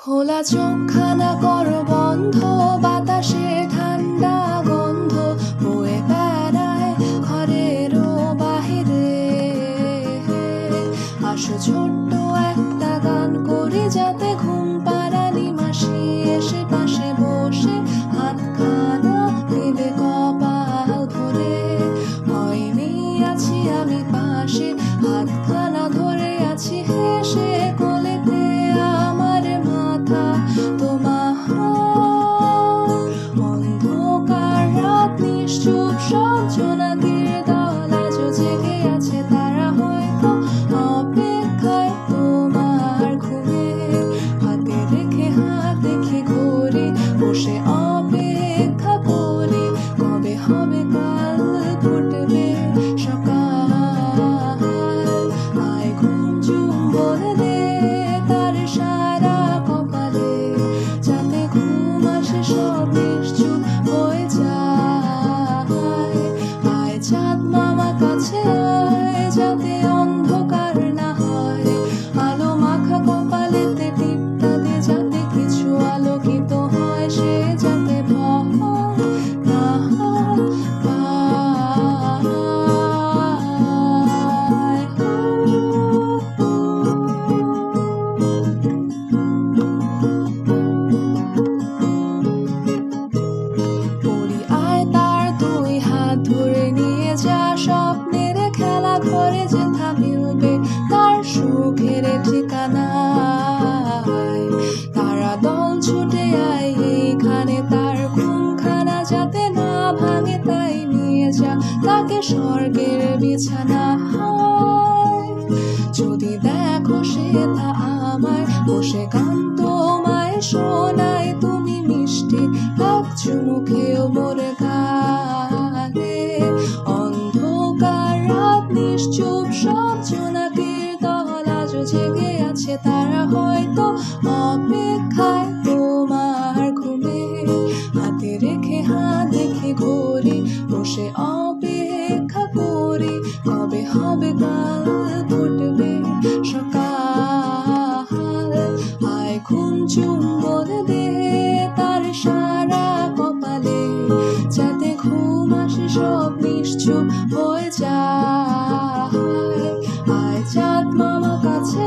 খোলা চোখখানা করো বন্ধ, বাতাসে ঠান্ডা গন্ধ বয়ে বেড়ায় ঘরেরও বাহিরে। আসো ছোট্ট একটা গান করি, যাতে ঘুম পাড়ানি মাসি এসে পাশে বসে হাতখানা দেবে কপাল ভরে। হয়নি আছি আমি পাশে, হাতখানা ধরে আছি হেসে কোলেতে আমার মাথা তোমার। অন্ধকার রাত নিশ্চুপ, সব জোনাকির দল আজও জেগে আছে, তারা হয়তো অপেক্ষায় তোমার ঘুমে। হাতে রেখে হাত দেখি ঘড়ি, বসে অপেক্ষা করি কবে হবে কাল ফুটবে সকাল। আয় ঘুম চুম্বন দে তার সারা কপালে, যাতে ঘুম আসে সব নিশ্চুপ হয়ে যায়। আয় চাঁদ মামা কাছে আয়, যাতে অন্ধকার না হয়। আলো মাখা কপালেতে টিপটা দে, যাতে কিছু আলোকিত হয়, সে যাতে ভয় না পায়। পড়ি আয় তার দুই হাত ধরে নিয়ে যা, স্বপ্নের খেলা ঘরে যেথা মিলবে তার সুখের ঠিকানায়। তারা দল ছুটে আয় এইখানে, তার ঘুমখানা যাতে না ভাঙে তাই নিয়ে যা তাকে স্বর্গের বিছানা হয়। যদি দেখো সে তা আমায় বসে গান তোমায় শোনায়, তুমি মিষ্টি এক চুমুকেও মোর গালে। অন্ধকার রাত নিশ্চুপ, সব জোনাকির দল আজও জেগে আছে, তারা হয়তো অপেক্ষায় তোমার ঘুমে। হাতে রেখে হাত দেখি ঘড়ি, বসে অপেক্ষা করি কবে হবে কাল ফুটবে সকাল। আয় ঘুম চুম্বন দে তার সারা কপালে, যাতে ঘুম আসে সব নিশ্চুপ হয়ে যায়। আয় চাঁদ মামা কাছে